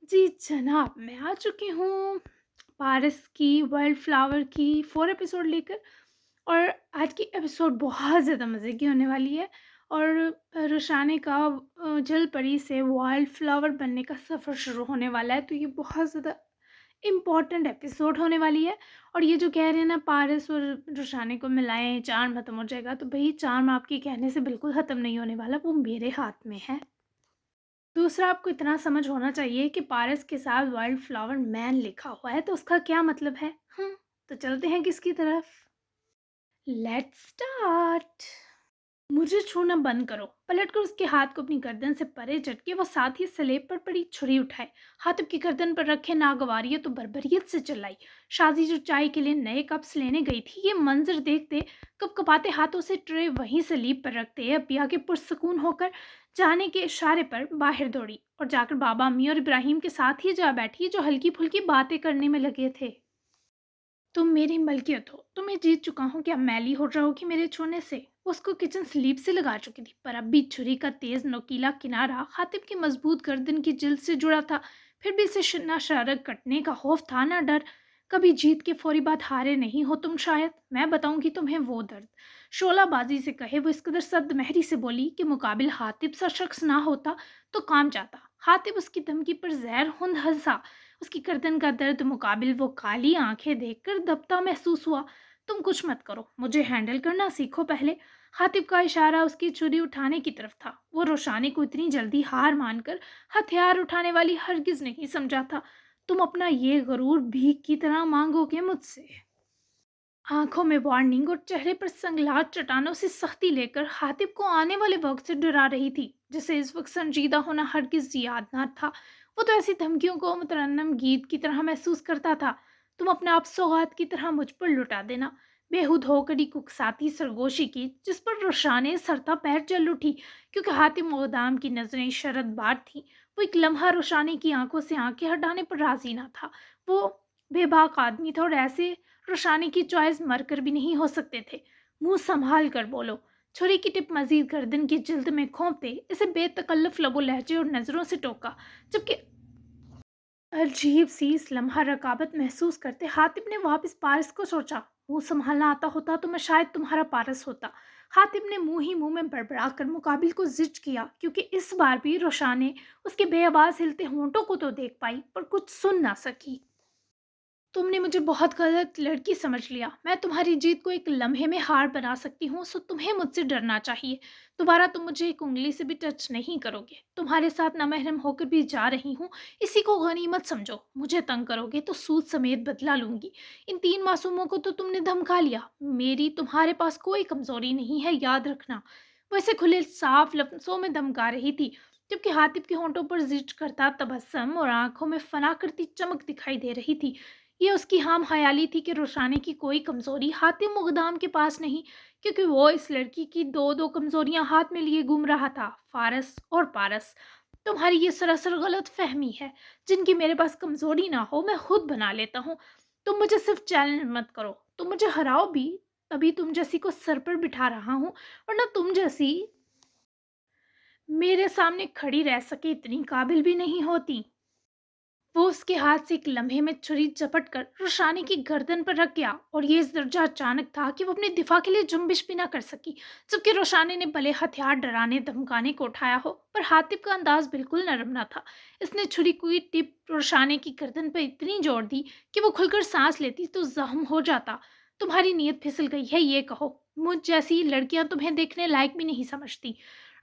जी जनाब, मैं आ चुकी हूँ पारस की वाइल्ड फ्लावर की 4 एपिसोड लेकर। और आज की एपिसोड बहुत ज़्यादा मज़े की होने वाली है। और रुशाने का जल परी से वाइल्ड फ्लावर बनने का सफ़र शुरू होने वाला है, तो ये बहुत ज़्यादा इम्पॉर्टेंट एपिसोड होने वाली है। और ये जो कह रहे हैं ना, पारस और रुशाने को मिलाएं चार्म ख़त्म हो जाएगा, तो भाई चार्म आपके कहने से बिल्कुल ख़त्म नहीं होने वाला, वो मेरे हाथ में है। दूसरा, आपको इतना समझ होना चाहिए कि पारस के साथ वाइल्ड फ्लावर मैन लिखा हुआ है, तो उसका क्या मतलब है। तो चलते हैं किसकी तरफ। Let's start. मुझे छूना बंद करो। पलटकर उसके हाथ को अपनी गर्दन से परे झटके वो साथ ही स्लेब पर पड़ी छुरी उठाए, हाथ की गर्दन पर रखे नागवारियत तो बर्बरियत से चिल्लाई। शादी जो चाय के लिए नए कप्स लेने गई थी, ये मंजर देखते कपकपाते हाथों से ट्रे वहीं स्लीब पर रखते अबिया के पुरसकून होकर जाने के इशारे पर बाहर दौड़ी और जाकर बाबा अम्मी और इब्राहिम के साथ ही जा बैठी, जो हल्की फुल्की बातें करने में लगे थे। तुम मेरी मलकियत हो, तुम्हें जीत चुका हूँ, क्या मैली हो जाओगी मेरे छूने से। वो उसको किचन स्लीप से लगा चुकी थी, पर अब भी छुरी का तेज नोकीला किनारा खातिब की मजबूत गर्दन की जिल्द से जुड़ा था। फिर भी इसे ना शरक कटने का खौफ था, ना डर। कभी जीत के फौरी बाद हारे नहीं हो तुम शायद, मैं बताऊंगी तुम्हें वो दर्द। शोलाबाजी से कहे वो इस कदर सद महरी से बोली कि मुकाबिल हातिब सा शख्स ना होता तो काम चाहता। हातिब उसकी धमकी पर जहर हुंद हंसा। उसकी गर्दन का दर्द मुकाबिल वो काली आंखें देखकर दबता महसूस हुआ। तुम कुछ मत करो, मुझे हैंडल करना सीखो पहले। हातिब का इशारा उसकी छुरी उठाने की तरफ था। वो रोशानी को इतनी जल्दी हार मानकर हथियार उठाने वाली हरगिज नहीं समझा था। तुम अपना ये गरूर भीख की तरह मांगोगे मुझसे। आंखों में वार्निंग और चेहरे पर संगलाट चट्टानों से सख्ती लेकर हातिब को आने वाले वक्त से डरा रही थी, जिसे इस वक्त संजीदा होना हरगिज याद न था। वो तो ऐसी धमकियों को मुतरन्नम गीत की तरह महसूस करता था। तुम अपने आप सौगात की तरह मुझ पर लुटा देना। बेहूद होकर ही कुकसाती सरगोशी की, जिस पर रोशाने सरता पैर चल उठी, क्योंकि हातिम मोदाम की नजरें शरद बार थी। वो एक लम्हा रोशाने की आंखों से आंखें हटाने पर राजी ना था। वो बेबाक आदमी था, और ऐसे रोशानी की चॉइस मरकर भी नहीं हो सकते थे। मुंह संभाल कर बोलो। छुरी की टिप मजीद गर्दन की जिल्द में घोंपते इसे बेतकल्लफ लबो लहजे और नजरों से टोका। जबकि अजीब सी इस लम्हा रकाबत महसूस करते हातिब ने वापस पारस को सोचा। मुंह संभालना आता होता तो मैं शायद तुम्हारा पारस होता। हातिब ने मुंह ही मुंह में बड़बड़ा कर मुकाबिल को जिज किया, क्योंकि इस बार भी रोशाने उसके बेआवाज हिलते होंठों को तो देख पाई, पर कुछ सुन ना सकी। तुमने मुझे बहुत गलत लड़की समझ लिया। मैं तुम्हारी जीत को एक लम्हे में हार बना सकती हूँ, सो तुम्हें मुझसे डरना चाहिए। दोबारा तुम मुझे एक उंगली से भी टच नहीं करोगे। तुम्हारे साथ नामहरम होकर भी जा रही हूँ, इसी को गनीमत समझो। मुझे तंग करोगे तो सूद समेत बदला लूंगी। इन 3 मासूमों को तो तुमने धमका लिया। मेरी तुम्हारे पास कोई कमजोरी नहीं है, याद रखना। वैसे खुले साफ लफ्जों में धमका रही थी, जबकि हातिब के होंठों पर जिज करता तबस्सुम और आंखों में फना करती चमक दिखाई दे रही थी। ये उसकी हाम ख्याली थी कि रोशानी की कोई कमजोरी हातिम मुकद्दम के पास नहीं, क्योंकि वो इस लड़की की दो दो कमजोरियां हाथ में लिए घूम रहा था, फारस और पारस। तुम्हारी ये सरासर गलत फहमी है। जिनकी मेरे पास कमजोरी ना हो, मैं खुद बना लेता हूँ। तुम मुझे सिर्फ चैलेंज मत करो, तुम मुझे हराओ भी, तभी तुम जैसी को सर पर बिठा रहा हूँ। और ना तुम जैसी मेरे सामने खड़ी रह सके इतनी काबिल भी नहीं होती। वो उसके हाथ से एक लम्हे में छुरी झपट कर रोशानी की गर्दन पर रख गया, और ये इस दर्जा अचानक था कि वो अपने दिफा के लिए जुम्बिश भी ना कर सकी। जबकि रोशानी ने भले हथियार डराने धमकाने को उठाया हो, पर हातिब का अंदाज बिल्कुल नरम ना था। इसने छुरी की टिप रोशानी की गर्दन पर इतनी जोर दी कि वो खुलकर सांस लेती तो जख्म हो जाता। तुम्हारी नीयत फिसल गई है, ये कहो। मुझ जैसी लड़कियां तुम्हें देखने लायक भी नहीं समझती।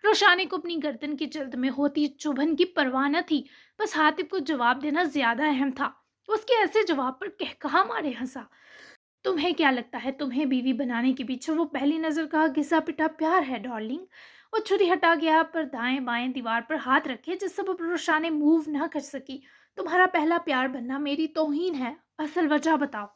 रोशानी को अपनी गर्दन की जल्द में होती चुभन की परवाह न थी। बस हातिब को जवाब देना ज्यादा अहम था। उसके ऐसे जवाब पर कहकहा मारे हंसा। तुम्हें क्या लगता है तुम्हें बीवी बनाने के पीछे वो पहली नजर का घिसा पिटा प्यार है डार्लिंग। वो छुरी हटा गया, पर दाएं बाएं दीवार पर हाथ रखे, जिस सबब रोशाने मूव ना कर सकी। तुम्हारा पहला प्यार बनना मेरी तौहीन है, असल वजह बताओ।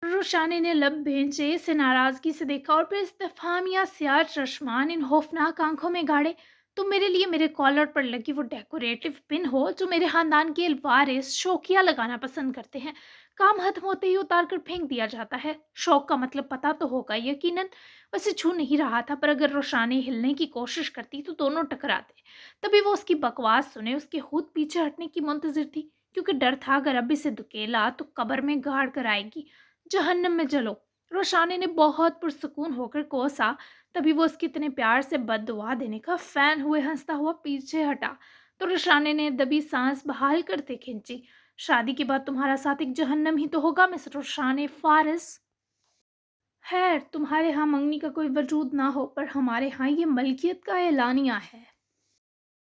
रोशाने ने लब भेंचे से नाराजगी से देखा, और फिर इस्तेफाम या सियाह चश्मान इन खौफनाक आंखों में गाड़े। तुम मेरे लिए मेरे कॉलर पर लगी वो डेकोरेटिव पिन हो जो मेरे खानदान के वारिस शौकिया लगाना पसंद करते हैं। काम खत्म होते ही उतार कर फेंक दिया जाता है। शौक का मतलब पता तो होगा यकीनन। वैसे छू नहीं रहा था, पर अगर रोशानी हिलने की कोशिश करती तो दोनों टकराते। तभी वो उसकी बकवास सुने उसके खुद पीछे हटने की मुंतजिर थी, क्योंकि डर था अगर अभी से दुकेला तो कब्र में गाड़ कर आएगी। जहन्नम में जलो। रोशानी ने बहुत पुरसकून होकर कोसा। तभी वो उसकी इतने प्यार से बद्दुआ देने का फैन हुए हंसता हुआ पीछे हटा। तो रुशाने ने दबी सांस बहाल करते खींची। शादी के बाद तुम्हारा साथ एक जहन्नम ही तो होगा मिस रुशाने फारिस। खैर, तुम्हारे यहाँ मंगनी का कोई वजूद ना हो, पर हमारे यहाँ ये मलकियत का एलानिया है।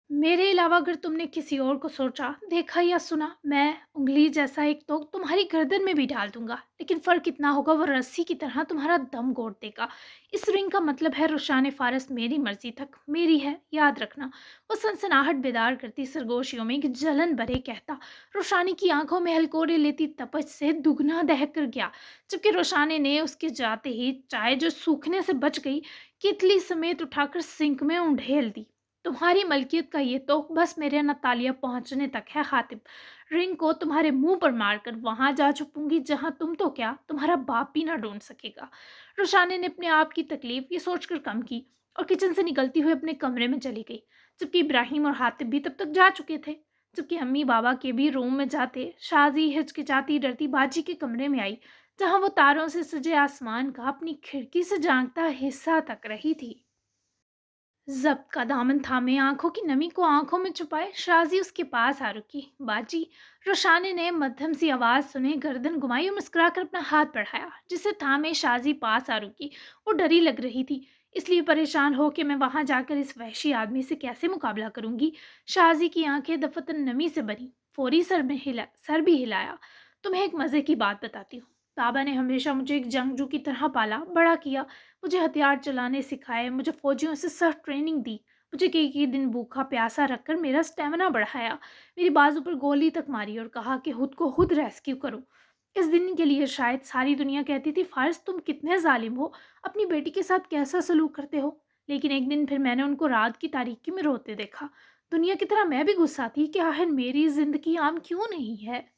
मेरे अलावा अगर तुमने किसी और को सोचा, देखा या सुना, मैं उंगली जैसा एक तो तुम्हारी गर्दन में भी डाल दूंगा। लेकिन फर्क इतना होगा, वो रस्सी की तरह तुम्हारा दम घोट देगा। इस रिंग का मतलब है रुशान फारस मेरी मर्जी तक मेरी है, याद रखना। वो सनसनाहट बेदार करती सरगोशियों में एक जलन भरे कहता। रोशानी की आंखों में हलकोरे लेती तपश से दुगना दहक कर गया। जबकि रोशाने ने उसके जाते ही चाय जो सूखने से बच गई, कितली समेत उठाकर सिंक में उंडेल दी। तुम्हारी मलकियत का ये तो बस मेरे नतालिया पहुंचने तक है खातिब। रिंग को तुम्हारे मुंह पर मारकर वहां जा छुपूंगी जहां तुम तो क्या, तुम्हारा बाप भी ना ढूंढ सकेगा। रुशाने ने अपने आप की तकलीफ ये सोचकर कम की और किचन से निकलती हुई अपने कमरे में चली गई। जबकि इब्राहिम और हातिब भी तब तक जा चुके थे। जबकि अम्मी बाबा के भी रूम में जाते, शाजी हिचकिचाती डरती बाजी के कमरे में आई, जहां वो तारों से सजे आसमान का अपनी खिड़की से झांकता हिस्सा तक रही थी। ज़ब्त का दामन थामे आंखों की नमी को आंखों में छुपाए शाजी उसके पास आ रुकी। बाजी। रोशाने ने मध्यम सी आवाज सुने, गर्दन घुमाई और मुस्कुराकर अपना हाथ बढ़ाया, जिसे थामे शाजी पास आ रुकी। वो डरी लग रही थी, इसलिए परेशान हो कि मैं वहां जाकर इस वहशी आदमी से कैसे मुकाबला करूंगी। शाजी की आंखें दफतन नमी से भरी। फौरी सर भी हिलाया। तुम्हें एक मजे की बात बताती हूँ। बाबा ने हमेशा मुझे एक जंगजू की तरह पाला बड़ा किया। मुझे हथियार चलाने सिखाए, मुझे फौजियों से सख्त ट्रेनिंग दी। मुझे कई दिन भूखा प्यासा रखकर मेरा स्टेमिना बढ़ाया। मेरी बाजू पर गोली तक मारी और कहा कि खुद को खुद रेस्क्यू करो। इस दिन के लिए शायद सारी दुनिया कहती थी, फारिस तुम कितने जालिम हो, अपनी बेटी के साथ कैसा सलूक करते हो। लेकिन एक दिन फिर मैंने उनको रात की तारीकी में रोते देखा। दुनिया की तरह मैं भी गुस्सा थी कि आखिर मेरी जिंदगी आम क्यों नहीं है।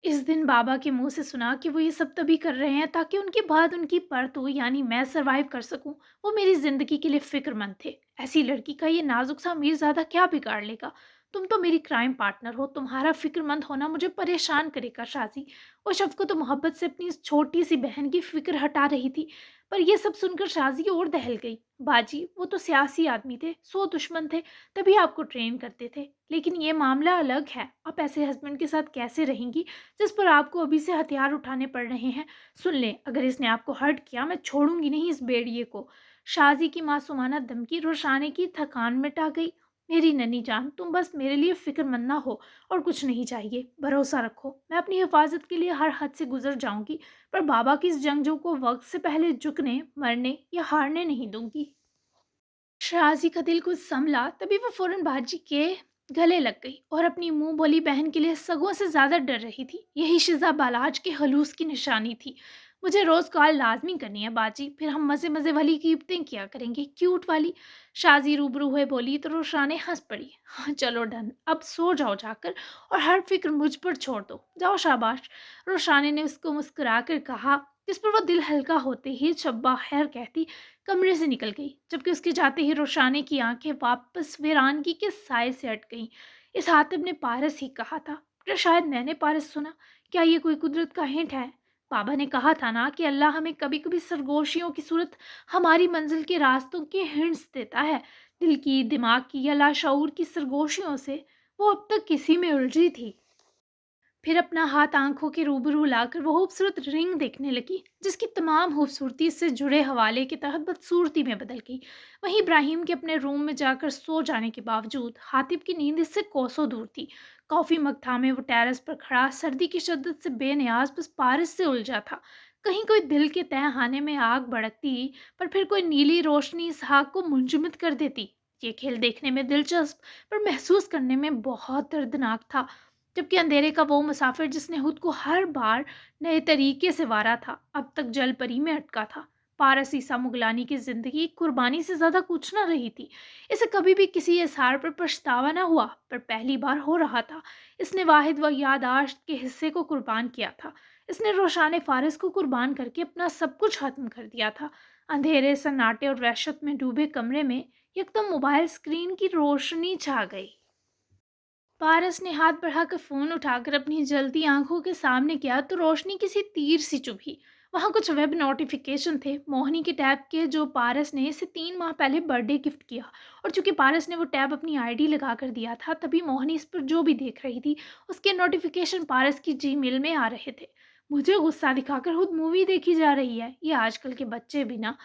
इस दिन बाबा के मुंह से सुना कि वो ये सब तभी कर रहे हैं ताकि उनके बाद उनकी परतू यानी मैं सरवाइव कर सकूं। वो मेरी जिंदगी के लिए फिक्रमंद थे। ऐसी लड़की का ये नाजुक सा मीरजादा क्या बिगाड़ लेगा। तुम तो मेरी क्राइम पार्टनर हो, तुम्हारा फिक्रमंद होना मुझे परेशान करेगा शाजी। वो शफकत तो मोहब्बत से अपनी इस छोटी सी बहन की फिक्र हटा रही थी। पर यह सब सुनकर शाजी और दहल गई। बाजी, वो तो सियासी आदमी थे, सो दुश्मन थे, तभी आपको ट्रेन करते थे। लेकिन ये मामला अलग है। आप ऐसे हस्बैंड के साथ कैसे रहेंगी जिस पर आपको अभी से हथियार उठाने पड़ रहे हैं। सुन लें, अगर इसने आपको हर्ट किया, मैं छोड़ूंगी नहीं इस बेड़िए को। शाजी की मासूमाना धमकी रोशाने की थकान मिटा गई। मेरी ननी जान, तुम बस मेरे लिए फिक्रमंद ना हो, और कुछ नहीं चाहिए। भरोसा रखो, मैं अपनी हिफाजत के लिए हर हद से गुजर जाऊंगी, पर बाबा की इस जंगजू को वक्त से पहले झुकने, मरने या हारने नहीं दूंगी। शाजी का दिल कुछ संभला, तभी वो फौरन बाजी के गले लग गई और अपनी मुंह बोली बहन के लिए सगों से ज्यादा डर रही थी। यही शिजा बालाज के हलूस की निशानी थी। मुझे रोज कॉल लाजमी करनी है बाजी, फिर हम मजे मजे वाली कीमतें किया करेंगे, क्यूट वाली। शाजी रूबरू हुए बोली तो रोशाने हंस पड़ी। हाँ चलो डन, अब सो जाओ जाकर, और हर फिक्र मुझ पर छोड़ दो, जाओ शाबाश। रोशाने ने उसको मुस्कुरा कर कहा, जिस पर वो दिल हल्का होते ही शब्बा खैर कहती कमरे से निकल गई। जबकि उसके जाते ही रोशाने की आंखें वापस वीरानगी के साए से हट गईं। इस हातिब ने पारस ही कहा था, पर शायद मैंने पारस सुना। क्या ये कोई कुदरत का हिंट है? बाबा ने कहा था ना कि अल्लाह हमें कभी कभी सरगोशियों की सूरत हमारी मंजिल के रास्तों के हिंट्स देता है। दिल की, दिमाग की या लाशऊर की सरगोशियों से वो अब तक किसी में उलझी थी। फिर अपना हाथ आंखों के रूबरू लाकर वो खूबसूरत रिंग देखने लगी, जिसकी तमाम खूबसूरती से जुड़े हवाले के तहत बदसूरती में बदल गई। वहीं इब्राहिम के अपने रूम में जाकर सो जाने के बावजूद हातिब की नींद इससे कोसों दूर थी। कॉफ़ी मग थामे वो टेरेस पर खड़ा सर्दी की शिद्दत से बेनियाज बस पारस से उलझा था। कहीं कोई दिल के तह खाने में आग भड़कती, पर फिर कोई नीली रोशनी इस आग को मुंजमद कर देती। ये खेल देखने में दिलचस्प, पर महसूस करने में बहुत दर्दनाक था। जबकि अंधेरे का वो मुसाफिर जिसने खुद को हर बार नए तरीके से वारा था, अब तक जल परी में अटका था। पारस ईसा मुगलानी की जिंदगी एक कुर्बानी से ज्यादा कुछ ना रही थी। इसे कभी भी किसी इजहार पर पछतावा ना हुआ, पर पहली बार हो रहा था। इसने वाहिद व याददाश्त के हिस्से को कुर्बान किया था। इसने रोशान फारस को कुर्बान करके अपना सब कुछ खत्म कर दिया था। अंधेरे, सन्नाटे और वहशत में डूबे कमरे में एकदम मोबाइल स्क्रीन की रोशनी छा गई। पारस ने हाथ बढ़ाकर फोन उठाकर अपनी जलती आंखों के सामने किया तो रोशनी किसी तीर सी चुभी। वहां कुछ वेब नोटिफिकेशन थे, मोहिनी के टैब के, जो पारस ने इसे 3 माह पहले बर्थडे गिफ्ट किया। और चूंकि पारस ने वो टैब अपनी आईडी लगा कर दिया था, तभी मोहिनी इस पर जो भी देख रही थी उसके नोटिफिकेशन पारस की जीमेल में आ रहे थे। मुझे गुस्सा दिखाकर खुद मूवी देखी जा रही है, ये आजकल के बच्चे भी ना।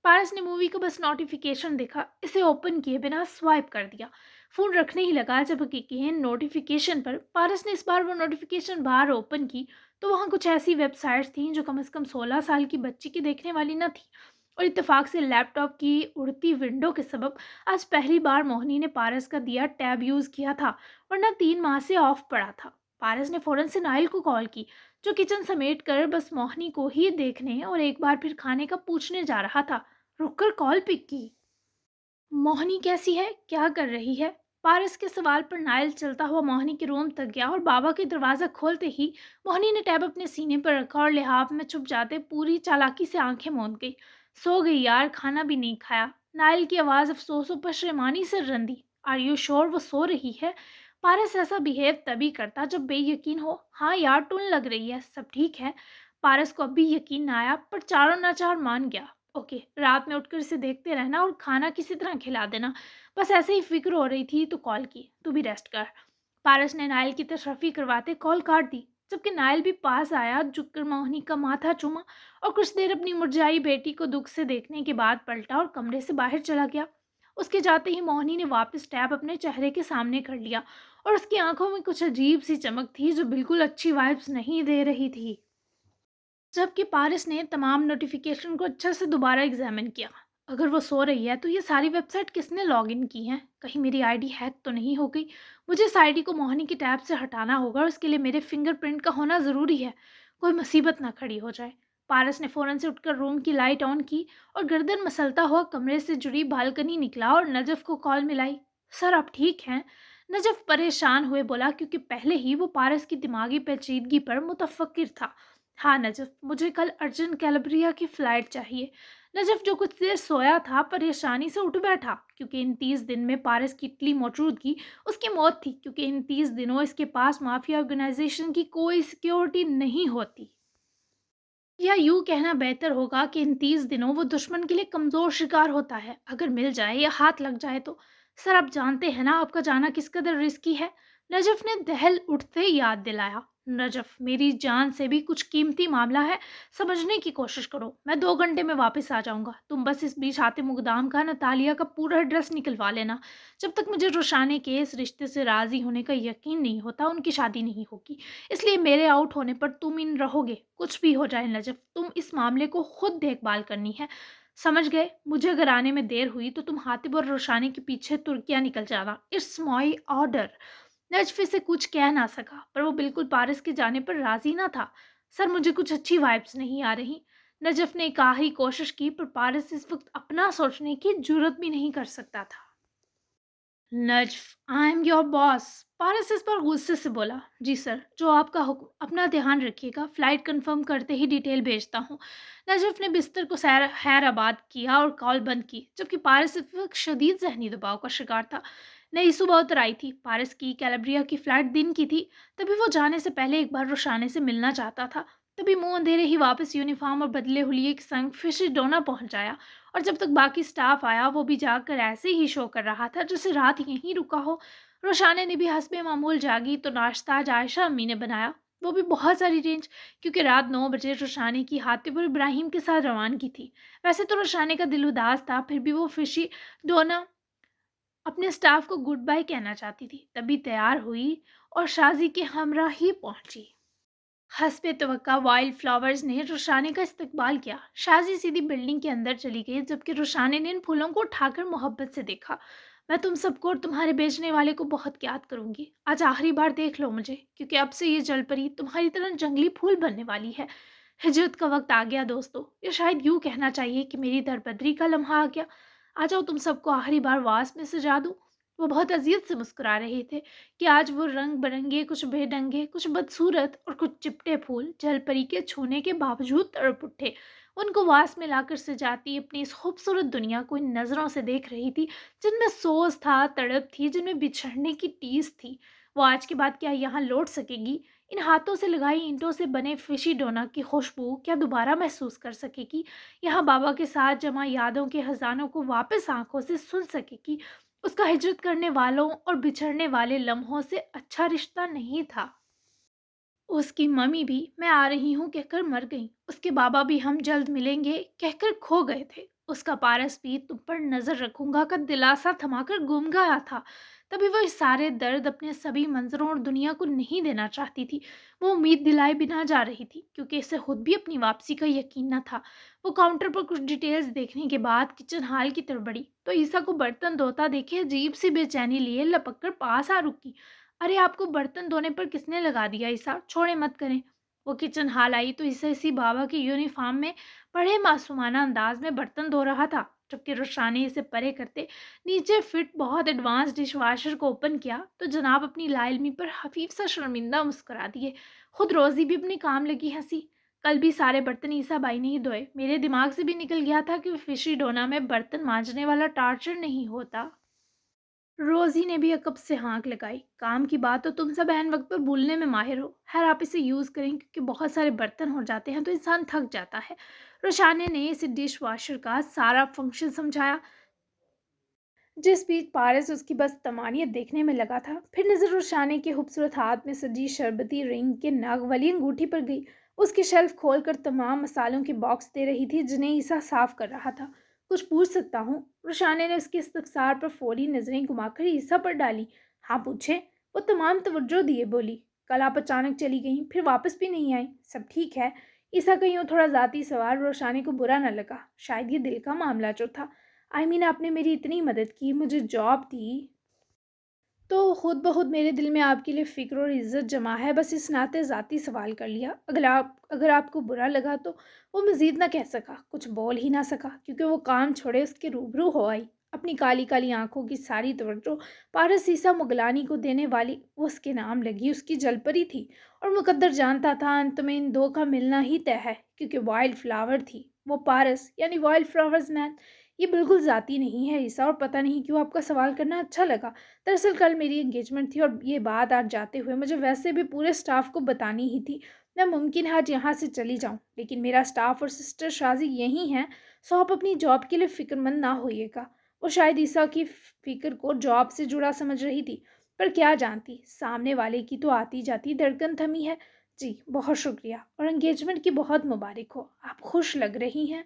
पारस ने मूवी का बस नोटिफिकेशन देखा, इसे ओपन किए बिना स्वाइप कर दिया। फ़ोन रखने ही लगा जब हकीकीन नोटिफिकेशन पर पारस ने इस बार वो नोटिफिकेशन बाहर ओपन की तो वहाँ कुछ ऐसी वेबसाइट्स थीं जो कम से कम 16 साल की बच्ची की देखने वाली न थी। और इत्तेफाक से लैपटॉप की उड़ती विंडो के सबब आज पहली बार मोहिनी ने पारस का दिया टैब यूज़ किया था, वरना 3 माह से ऑफ पड़ा था। पारस ने फौरन से नाइल को कॉल की, जो किचन समेट कर बस मोहिनी को ही देखने और एक बार फिर खाने का पूछने जा रहा था। रुककर कॉल पिक की। मोहिनी कैसी है, क्या कर रही है? पारस के सवाल पर नायल चलता हुआ मोहिनी के रूम तक गया और बाबा के दरवाज़ा खोलते ही मोहिनी ने टैब अपने सीने पर रखा और लिहाफ में छुप जाते पूरी चालाकी से आंखें मूंद गई। सो गई यार, खाना भी नहीं खाया। नायल की आवाज़ अफसोसों पर शेमानी से रंदी। आर यू श्योर वो सो रही है? पारस ऐसा बिहेव तभी करता जब बेयकीन हो। हाँ यार, टुन लग रही है, सब ठीक है। पारस को अब भी यकीन ना आया, पर चारों नाचार मान गया। ओके, रात में उठकर इसे देखते रहना और खाना किसी तरह खिला देना। बस ऐसे ही फिक्र हो रही थी तो कॉल की, तू भी रेस्ट कर। पारस ने नायल की तशरफी करवाते कॉल काट दी, जबकि नायल भी पास आया, झुककर मोहिनी का माथा चूमा और कुछ देर अपनी मुरझाई बेटी को दुख से देखने के बाद पलटा और कमरे से बाहर चला गया। उसके जाते ही मोहिनी ने वापस टैब अपने चेहरे के सामने कर लिया और उसकी आंखों में कुछ अजीब सी चमक थी जो बिल्कुल अच्छी वाइब्स नहीं दे रही थी। जबकि पारिस ने तमाम नोटिफिकेशन को अच्छे से दोबारा एग्जामिन किया। अगर वो सो रही है तो ये सारी वेबसाइट किसने लॉगिन की हैं? कहीं मेरी आईडी हैक तो नहीं हो गई? मुझे इस आईडी को मोहिनी की टैब से हटाना होगा और इसके लिए मेरे फिंगरप्रिंट का होना ज़रूरी है। कोई मुसीबत ना खड़ी हो जाए। पारस ने फ़ौरन से उठकर रूम की लाइट ऑन की और गर्दन मसलता हुआ कमरे से जुड़ी बालकनी निकला और नजफ को कॉल मिलाई। सर, आप ठीक हैं? नजफ परेशान हुए बोला, क्योंकि पहले ही वो पारस की दिमागी पेचीदगी पर मुतफक्र था। हाँ नजफ़, मुझे कल अर्जेंट कैलिब्रिया की फ़्लाइट चाहिए। नजफ़ जो कुछ देर सोया था परेशानी से उठ बैठा, क्योंकि इन 30 दिन में पारस की इटली मौजूदगी उसकी मौत थी, क्योंकि इन 30 दिनों इसके पास माफिया ऑर्गेनाइजेशन की कोई सिक्योरिटी नहीं होती। या यूं कहना बेहतर होगा कि इन 30 दिनों वो दुश्मन के लिए कमज़ोर शिकार होता है, अगर मिल जाए या हाथ लग जाए तो। सर, आप जानते हैं ना आपका जाना किस कदर रिस्की है? नजफ ने दहल उठते याद दिलाया। नजफ, मेरी जान से भी कुछ कीमती मामला है, समझने की कोशिश करो। मैं 2 घंटे में वापस आ जाऊंगा, तुम बस इस बीच आते मुकदाम का नतालिया का पूरा एड्रेस निकलवा लेना। जब तक मुझे रोशाने के इस रिश्ते से राजी होने का यकीन नहीं होता, उनकी शादी नहीं होगी। इसलिए मेरे आउट होने पर तुम इन रहोगे, कुछ भी हो जाए नजफ, तुम इस मामले को खुद देखभाल करनी है। समझ गए? मुझे अगर आने में देर हुई तो तुम हातिब और रोशानी के पीछे तुर्किया निकल जाना। It's my order. नजफ से कुछ कह ना सका, पर वो बिल्कुल पारस के जाने पर राजी ना था। सर, मुझे कुछ अच्छी वाइब्स नहीं आ रही। नजफ ने कहा ही कोशिश की, पर पारस इस वक्त अपना सोचने की जुर्रत भी नहीं कर सकता था। नज्फ, आई एम योर बॉस। पारस इस पर गुस्से से बोला। जी सर, जो आपका हुक्म। अपना ध्यान रखिएगा, फ्लाइट कंफर्म करते ही डिटेल भेजता हूँ। नजफ ने बिस्तर को सैर खैर आबाद किया और कॉल बंद की, जबकि पारस इस वक्त शदीद जहनी दबाव का शिकार था। नई सुबह उतर आई थी। पारस की कैलेब्रिया की फ्लाइट दिन की थी, तभी वो जाने से पहले एक बार रोशाने से मिलना चाहता था। तभी मुंह अंधेरे ही वापस यूनिफॉर्म और बदले हुलिये के संग फिशी डोना पहुंच आया। और जब तक बाकी स्टाफ आया, वो भी जाकर ऐसे ही शो कर रहा था जैसे रात यहीं रुका हो। रोशाने ने भी हस्बे मामूल जागी तो नाश्ता आज आयशा अम्मी ने बनाया, वो भी बहुत सारी रेंज, क्योंकि रात 9 बजे रोशाने की हातिब और इब्राहिम के साथ रवानगी थी। वैसे तो रोशाने का दिल उदास था, फिर भी वो फिशी डोना अपने स्टाफ को गुड बाय कहना चाहती थी। तभी तैयार हुई और शाजी के हमरा ही पहुंची। हस्बे तवक्का वाइल्ड फ्लावर्स ने रोशाने का इस्तकबाल किया। शाजी सीधी बिल्डिंग के अंदर चली गई, जबकि रोशाने ने इन फूलों को उठाकर मोहब्बत से देखा। मैं तुम सबको और तुम्हारे बेचने वाले को बहुत याद करूंगी। आज आखिरी बार देख लो मुझे, क्योंकि अब से ये जलपरी तुम्हारी तरह जंगली फूल बनने वाली है। ہجرت کا وقت آ گیا دوستو، یا شاید یوں کہنا چاہیے کہ میری دربدری کا لمحہ آ گیا۔ آ جاؤ تم سب کو آخری بار واس میں سجا دوں۔ وہ بہت اذیت سے مسکرا رہے تھے کہ آج وہ رنگ برنگے، کچھ بے ڈنگے، کچھ بدصورت اور کچھ چپٹے پھول جل پری کے چھونے کے باوجود تڑپ اٹھے۔ ان کو واس میں لا کر سجاتی اپنی اس خوبصورت دنیا کو ان نظروں سے دیکھ رہی تھی جن میں سوز تھا، تڑپ تھی، جن میں بچھڑنے کی ٹیس تھی۔ وہ آج کے بعد کیا یہاں لوٹ سکے گی؟ ان ہاتھوں سے لگائی اینٹوں سے بنے فشی ڈونا کی خوشبو کیا دوبارہ محسوس کر سکے گی؟ یہاں بابا کے ساتھ جمع یادوں کے خزانوں کو واپس آنکھوں سے سن سکے گی؟ اس کا ہجرت کرنے والوں اور بچھڑنے والے لمحوں سے اچھا رشتہ نہیں تھا۔ اس کی ممی بھی میں آ رہی ہوں کہہ کر مر گئیں، اس کے بابا بھی ہم جلد ملیں گے کہہ کر کھو گئے تھے، اس کا پارس بھی تم پر نظر رکھوں گا کا دلاسا تھما کر گم گیا تھا۔ تبھی وہ اس سارے درد اپنے سبھی منظروں اور دنیا کو نہیں دینا چاہتی تھی۔ وہ امید دلائے بنا جا رہی تھی کیونکہ اسے خود بھی اپنی واپسی کا یقین نہ تھا۔ وہ کاؤنٹر پر کچھ ڈیٹیلز دیکھنے کے بعد کچن ہال کی طرف بڑھی تو عیسیٰ کو برتن دھوتا دیکھے عجیب سی بے چینی لیے لپک کر پاس آ رکی۔ ارے آپ کو برتن دھونے پر کس نے لگا دیا عیسیٰ، چھوڑے مت کریں۔ وہ کچن ہال آئی تو عیسیٰ اسی بابا کی یونیفارم میں بڑے معصومانہ انداز میں برتن دھو رہا تھا، جبکہ روشانی اسے پرے کرتے نیچے فٹ بہت ایڈوانس ڈش واشر کو اوپن کیا تو جناب اپنی لا علمی پر خفیف سا شرمندہ مسکرا دیے۔ خود روزی بھی اپنے کام لگی ہنسی۔ کل بھی سارے برتن عیسیٰ بائی نے ہی دھوئے، میرے دماغ سے بھی نکل گیا تھا کہ فشی ڈونا میں برتن مانجنے والا ٹارچر نہیں ہوتا۔ روزی نے بھی عقب سے ہانک لگائی۔ کام کی بات تو تم سب عین وقت پر بھولنے میں ماہر ہو، خیر آپ اسے یوز کریں کیونکہ بہت سارے برتن ہو جاتے ہیں تو انسان تھک جاتا ہے۔ روشانے نے اسے ڈش واشر کا سارا فنکشن سمجھایا، جس بیچ پارس اس کی بس تمانیت دیکھنے میں لگا تھا۔ پھر نظر روشانے کے خوبصورت ہاتھ میں سجی شربتی رنگ کے ناگ والی انگوٹھی پر گئی۔ اس کی شیلف کھول کر تمام مسالوں کے باکس دے رہی تھی جنہیں عیسیٰ صاف کر رہا تھا۔ کچھ پوچھ سکتا ہوں؟ روشانے نے اس کے استفسار پر فوری نظریں گھما کر عیسیٰ پر ڈالی۔ ہاں پوچھے؟ وہ تمام توجہ دیے بولی۔ کل آپ اچانک چلی گئیں، پھر واپس بھی نہیں آئیں، سب ٹھیک ہے؟ عیسیٰ کا یوں تھوڑا ذاتی سوال روشانے کو برا نہ لگا، شاید یہ دل کا معاملہ جو تھا۔ آپ نے میری اتنی مدد کی، مجھے جاب دی، تو خود بخود میرے دل میں آپ کے لیے فکر اور عزت جمع ہے، بس اس ناطے ذاتی سوال کر لیا۔ اگر آپ کو برا لگا تو وہ مزید نہ کہہ سکا، کچھ بول ہی نہ سکا کیونکہ وہ کام چھوڑے اس کے روبرو ہو آئی۔ اپنی کالی کالی آنکھوں کی ساری توجہ پارس عیسیٰ مغلانی کو دینے والی وہ اس کے نام لگی اس کی جل پری تھی، اور مقدر جانتا تھا انت میں ان دو کا ملنا ہی طے ہے کیونکہ وائلڈ فلاور تھی وہ پارس، یعنی وائلڈ فلاورز مین۔ یہ بالکل ذاتی نہیں ہے عیسیٰ، اور پتہ نہیں کیوں آپ کا سوال کرنا اچھا لگا۔ دراصل کل میری انگیجمنٹ تھی اور یہ بات آج جاتے ہوئے مجھے ویسے بھی پورے سٹاف کو بتانی ہی تھی۔ میں ممکن ہے آج یہاں سے چلی جاؤں لیکن میرا سٹاف اور سسٹر شازی یہی ہیں، سو آپ اپنی جاب کے لیے فکر مند نہ ہوئیے گا۔ وہ شاید عیسیٰ کی فکر کو جاب سے جڑا سمجھ رہی تھی، پر کیا جانتی سامنے والے کی تو آتی جاتی دھڑکن تھمی ہے۔ جی بہت شکریہ، اور انگیجمنٹ کی بہت مبارک ہو، آپ خوش لگ رہی ہیں۔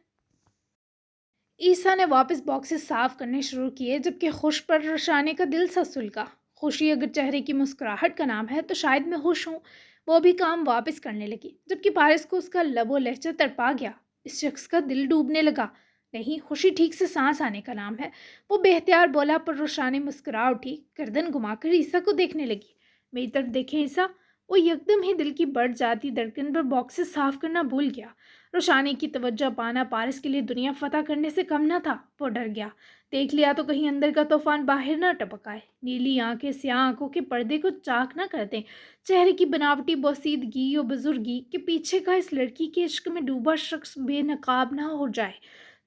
عیسیٰ نے واپس باکسز صاف کرنے شروع کیے جبکہ خوش پر رشانے کا دل سا سلگا۔ خوشی اگر چہرے کی مسکراہٹ کا نام ہے تو شاید میں خوش ہوں۔ وہ بھی کام واپس کرنے لگی جبکہ پارس کو اس کا لب و لہجہ تڑپا گیا۔ اس شخص کا دل ڈوبنے لگا۔ نہیں، خوشی ٹھیک سے سانس آنے کا نام ہے، وہ بے اختیار بولا، پر روشانے مسکرا اٹھی، گردن گھما کر عیسیٰ کو دیکھنے لگی۔ میری طرف دیکھیں عیسیٰ۔ وہ یکدم ہی دل کی بڑھ جاتی دھڑکن پر باکسز صاف کرنا بھول گیا۔ روشانی کی توجہ پانا پارس کے لیے دنیا فتح کرنے سے کم نہ تھا۔ وہ ڈر گیا، دیکھ لیا تو کہیں اندر کا طوفان باہر نہ ٹپک آئے۔ نیلی آنکھیں سیاہ آنکھوں کے پردے کو چاک نہ کر دیں، چہرے کی بناوٹی بوسیدگی اور بزرگی کے پیچھے کا اس لڑکی کے عشق میں ڈوبا شخص بے نقاب نہ ہو جائے۔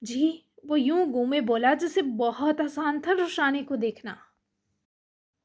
جی، وہ یوں گومے بولا جسے بہت آسان تھا روشانے کو دیکھنا۔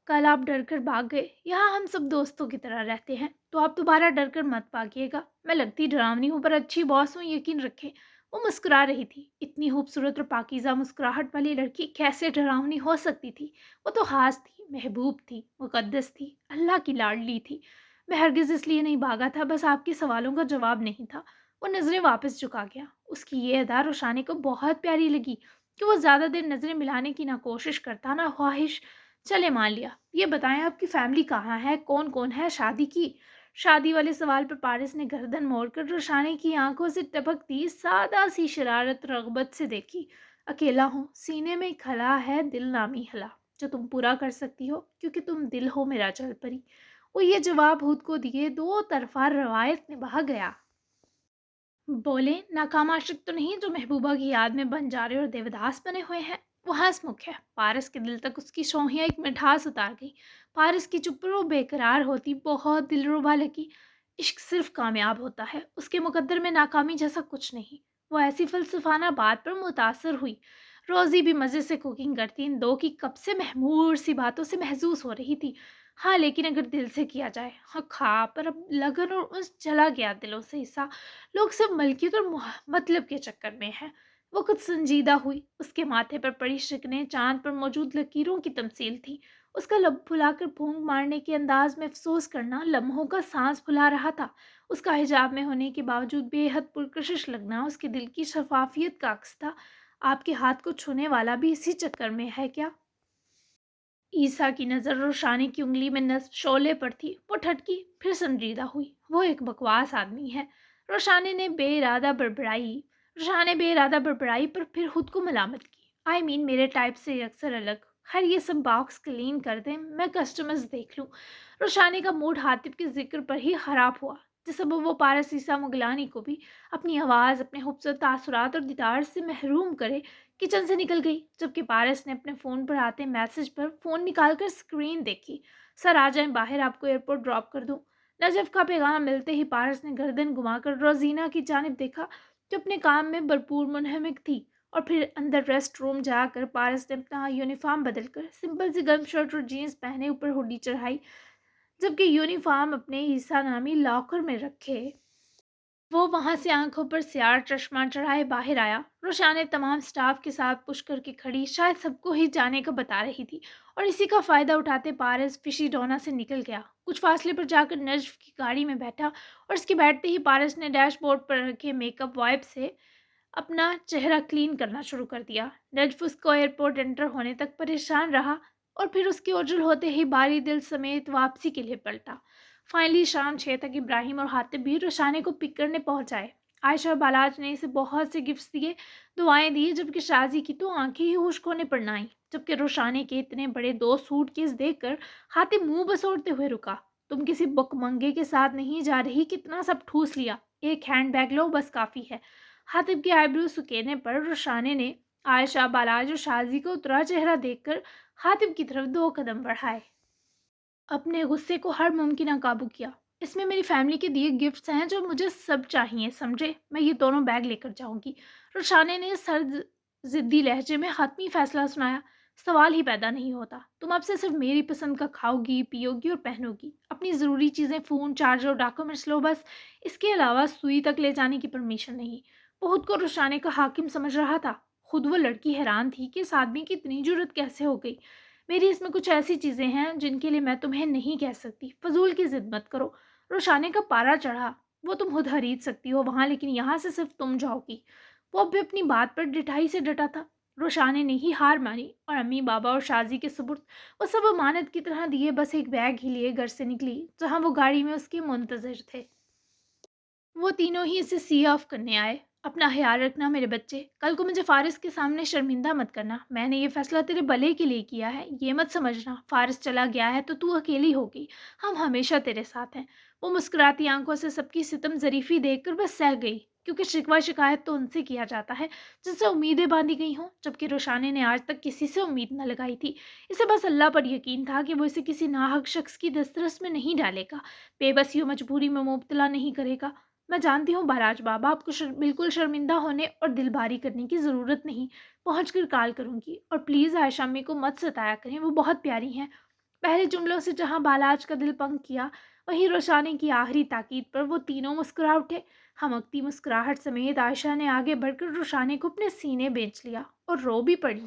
کل آپ ڈر کر بھاگ گئے، یہاں ہم سب دوستوں کی طرح رہتے ہیں تو آپ دوبارہ ڈر کر مت بھاگیے گا۔ میں لگتی ڈراؤنی ہوں پر اچھی باس ہوں، یقین رکھیں۔ وہ مسکرا رہی تھی۔ اتنی خوبصورت اور پاکیزہ مسکراہٹ والی لڑکی کیسے ڈراؤنی ہو سکتی تھی؟ وہ تو خاص تھی، محبوب تھی، مقدس تھی، اللہ کی لاڈلی تھی۔ میں ہرگز اس لیے نہیں بھاگا تھا، بس آپ کے سوالوں کا جواب نہیں تھا۔ وہ نظریں واپس جھکا گیا۔ اس کی یہ ادا روشانے کو بہت پیاری لگی کہ وہ زیادہ دیر نظریں ملانے کی نہ کوشش کرتا نہ خواہش۔ چلے مان لیا، یہ بتائیں آپ کی فیملی کہاں ہے، کون کون ہے، شادی کی؟ شادی والے سوال پر پارس نے گردن موڑ کر روشانے کی آنکھوں سے ٹپکتی سادہ سی شرارت رغبت سے دیکھی۔ اکیلا ہوں، سینے میں ایک خلا ہے دل نامی خلا، جو تم پورا کر سکتی ہو کیونکہ تم دل ہو میرا جل پری۔ وہ یہ جواب خود کو دیے دو طرفہ روایت نبھا گیا۔ बोले, नाकाम आशिक तो नहीं जो महबूबा की याद में बंजारे और देवदास बने हुए हैं। वो हंसमुख है। पारस के दिल तक उसकी शोहियां एक मिठास उतार गई। पारस की चुप पर वो बेकरार होती बहुत दिलरुबा लगी। इश्क सिर्फ कामयाब होता है, उसके मुकद्दर में नाकामी जैसा कुछ नहीं। वो ऐसी फलसफाना बात पर मुतासर हुई। रोजी भी मज़े से कुकिंग करती, इन दो की कब से महमूर सी बातों से महजूस हो रही थी। हाँ, लेकिन अगर दिल से किया जाए, हाँ खा पर अब लगन और उस चला गया दिलों से हिस्सा। लोग सब मलकियत और मतलब के चक्कर में हैं। वो कुछ संजीदा हुई। उसके माथे पर पड़ी शिकने चांद पर मौजूद लकीरों की तमसील थी। उसका लब फुलाकर फूंक मारने के अंदाज में अफसोस करना लम्हों का सांस फुला रहा था। उसका हिजाब में होने के बावजूद बेहद पुरकशिश लगना उसके दिल की शफाफियत का अक्स था। आपके हाथ को छूने वाला भी इसी चक्कर में है क्या? ईसा की नज़र रोशानी की उंगली में नस्ब शोले पर थी। वो ठटकी, फिर संजीदा हुई। वो एक बकवास आदमी है। रोशानी ने बेइरादा बड़बड़ाई रोशानी बेइरादा बड़बड़ाई पर फिर खुद को मलामत की। मेरे टाइप से अक्सर अलग। खैर, ये सब बॉक्स क्लीन कर दें, मैं कस्टमर्स देख लूँ। रोशानी का मूड हातिब के जिक्र पर ही खराब हुआ। जिस सबब वो पारस ईसा मुगलानी को भी अपनी आवाज़, अपने खूबसूरत तासुरात और दीदार से महरूम करे, किचन से निकल गई। जबकि पारस ने अपने फ़ोन पर आते मैसेज पर फ़ोन निकालकर स्क्रीन देखी। सर आ जाएं बाहर, आपको एयरपोर्ट ड्रॉप कर दूं। नजफ का पैगाम मिलते ही पारस ने गर्दन घुमाकर रोजीना की जानिब देखा, जो अपने काम में भरपूर मुनहमिक थी। और फिर अंदर रेस्ट रूम जाकर पारस ने अपना यूनिफॉर्म बदलकर सिंपल सी गर्म शर्ट और जीन्स पहने ऊपर हुडी चढ़ाई। जबकि यूनिफॉर्म अपने ईसा नामी लॉकर में रखे, वो वहां से आंखों पर स्याह चश्मा चढ़ाए बाहर आया। रोशाने तमाम स्टाफ के साथ पुश करके खड़ी, शायद सबको ही जाने का बता रही थी। और इसी का फायदा उठाते पारस फिशी डोना से निकल गया। कुछ फासले पर जाकर नजफ की गाड़ी में बैठा और उसके बैठते ही पारस ने डैशबोर्ड पर रखे मेकअप वाइप से अपना चेहरा क्लीन करना शुरू कर दिया। नजफ उसको एयरपोर्ट एंटर होने तक परेशान रहा और फिर उसकी ओझल होते ही बारी दिल समेत वापसी के लिए पलटा। फाइनली शाम 6 तक इब्राहिम और हातिब भी रोशाने को पिक करने पहुंच आए। आयशा और बालाज ने इसे बहुत से गिफ्ट्स दिए, दुआएं दी, जबकि शाजी की तो आंखें ही हुश्क होने पर न आईं। जबकि रोशाने के इतने बड़े 2 सूटकेस देखकर हातिब मुंह बसोड़ते हुए रुका। तुम किसी बुकमंगे के साथ नहीं जा रही, कितना सब ठूस लिया। एक हैंड बैग लो, बस काफी है। हातिब के आईब्रो सुकेने पर रोशाने ने आयशा, बालाज और शाजी का उतरा चेहरा देखकर हातिब की तरफ 2 कदम बढ़ाए। अपने गुस्से को हर मुमकिन काबू किया। इसमें मेरी फैमिली के दिए गिफ्ट्स हैं जो मुझे सब चाहिए, समझे? मैं ये दोनों बैग लेकर जाऊंगी। रोशाने ने सर्द जिद्दी लहजे में हतमी फैसला सुनाया। सवाल ही पैदा नहीं होता। तुम अब से सिर्फ मेरी पसंद का खाओगी, पियोगी और पहनोगी। अपनी ज़रूरी चीज़ें, फ़ोन, चार्जर और डॉक्यूमेंट्स लो बस। इसके अलावा सुई तक ले जाने की परमिशन नहीं। वो खुद को रोशाने का हाकिम समझ रहा था। खुद वो लड़की हैरान थी कि इस आदमी की इतनी जुर्रत कैसे हो गई। मेरी इसमें कुछ ऐसी चीज़ें हैं जिनके लिए मैं तुम्हें नहीं कह सकती। फजूल की जिद मत करो। रोशाने का पारा चढ़ा। वो तुम खुद खरीद सकती हो वहाँ, लेकिन यहाँ से सिर्फ तुम जाओगी। वो अब भी अपनी बात पर डिठाई से डटा था। रोशाने ने ही हार मानी और अम्मी, बाबा और शाजी के सुपुर्द वो सब अमानत की तरह दिए, बस एक बैग ही लिए घर से निकली, जहाँ वो गाड़ी में उसके मुंतजर थे। वो तीनों ही इसे सी ऑफ करने आए। अपना ख्याल रखना मेरे बच्चे, कल को मुझे फारिस के सामने शर्मिंदा मत करना। मैंने ये फैसला तेरे भले के लिए किया है, ये मत समझना फारिस चला गया है तो तू अकेली होगी। हम हमेशा तेरे साथ हैं। वो मुस्कुराती आंखों से सबकी सितम जरीफी देखकर बस सह गई, क्योंकि शिकवा शिकायत तो उनसे किया जाता है जिनसे उम्मीदें बांधी गई हों। जबकि रोशाने ने आज तक किसी से उम्मीद न लगाई थी। इसे बस अल्लाह पर यकीन था कि वो इसे किसी नाहक शख्स की दस्तरस में नहीं डालेगा, बेबसी और मजबूरी में मुब्तला नहीं करेगा। मैं जानती हूँ महाराज बाबा, आपको बिल्कुल शर्मिंदा होने और दिलबारी करने की ज़रूरत नहीं। पहुँच कर कॉल करूँगी। और प्लीज़ आयशा अम्मी को मत सताया करें, वो बहुत प्यारी हैं। पहले जुमलों से जहाँ बालाज का दिल पंख किया, वहीं रोशानी की आखिरी ताकीद पर वो तीनों मुस्कुरा उठे। हमकती मुस्कुराहट समेत आयशा ने आगे बढ़कर रोशानी को अपने सीने बेच लिया और रो भी पड़ी।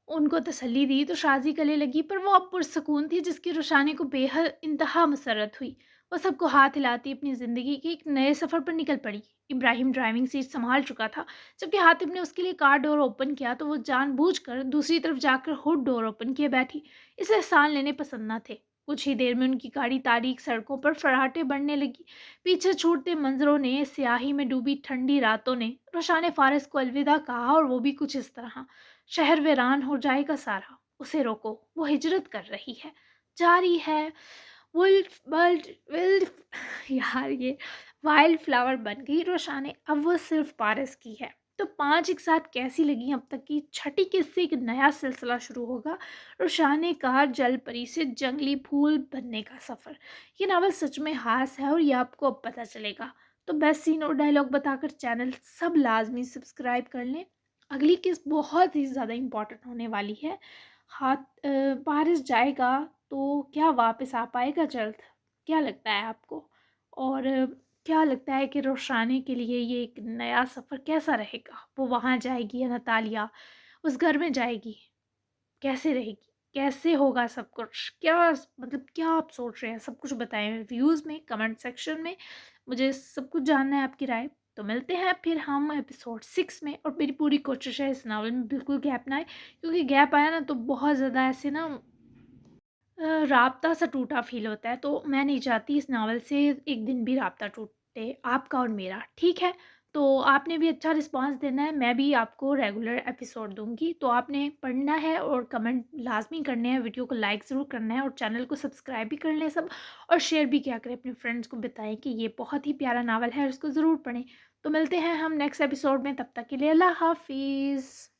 उनको तसल्ली दी तो शाजी गले लगी, पर वो अब पुरसकून थी, जिसकी रोशानी को बेहद इंतहा मसरत हुई। वो सबको हाथ हिलाती अपनी ज़िंदगी के एक नए सफ़र पर निकल पड़ी। इब्राहिम ड्राइविंग सीट संभाल चुका था। जबकि हातिब ने उसके लिए कार डोर ओपन किया तो वो जानबूझकर दूसरी तरफ जाकर हुड डोर ओपन किए बैठी। इसे एहसान लेने पसंद न थे। कुछ ही देर में उनकी गाड़ी तारीख सड़कों पर फराटे बढ़ने लगी। पीछे छूटते मंजरों ने, स्याही में डूबी ठंडी रातों ने रोशाने फारिस को अलविदा कहा, और वो भी कुछ इस तरह, शहर वीरान हो जाएगा सारा, उसे रोको, वो हिजरत कर रही है, जा रही है। वुल्फ बल्ट विल्फ यार, ये वाइल्ड फ्लावर बन गई रोशानी, अब वो सिर्फ पारस की है। तो 5 एक साथ कैसी लगी अब तक की? छठी किस्से एक नया सिलसिला शुरू होगा, रोशानी का जल परी से जंगली फूल बनने का सफ़र। ये नावल सच में हास है और ये आपको अब पता चलेगा। तो बेस्ट सीन और डायलॉग बताकर चैनल सब लाजमी सब्सक्राइब कर लें। अगली किस्त बहुत ही ज़्यादा इम्पोर्टेंट होने वाली है। पारस जाएगा तो क्या वापस आ पाएगा जल्द? क्या लगता है आपको? और क्या लगता है कि रोशानी के लिए ये एक नया सफ़र कैसा रहेगा? वो वहाँ जाएगी या नतालिया उस घर में जाएगी? कैसे रहेगी? कैसे होगा सब कुछ? क्या मतलब क्या आप सोच रहे हैं? सब कुछ बताएँ रिव्यूज़ में, कमेंट सेक्शन में। मुझे सब कुछ जानना है आपकी राय। तो मिलते हैं फिर हम एपिसोड 6 में, और मेरी पूरी कोशिश है इस नावल में बिल्कुल गैप ना आए, क्योंकि गैप आया ना तो बहुत ज़्यादा ऐसे ना राब्ता सा टूटा फ़ील होता है, तो मैं नहीं चाहती इस नावल से एक दिन भी राब्ता टूटे आपका और मेरा, ठीक है? तो आपने भी अच्छा रिस्पॉन्स देना है, मैं भी आपको रेगुलर एपिसोड दूँगी, तो आपने पढ़ना है और कमेंट लाज़मी करने हैं, वीडियो को लाइक ज़रूर करना है और चैनल को सब्सक्राइब भी कर लें सब, और शेयर भी किया करें अपने फ्रेंड्स को, बताएँ कि ये बहुत ही प्यारा नावल है और इसको ज़रूर पढ़ें। तो मिलते हैं हम नेक्स्ट एपिसोड में, तब तक के लिए अल्लाह हाफ़िज़।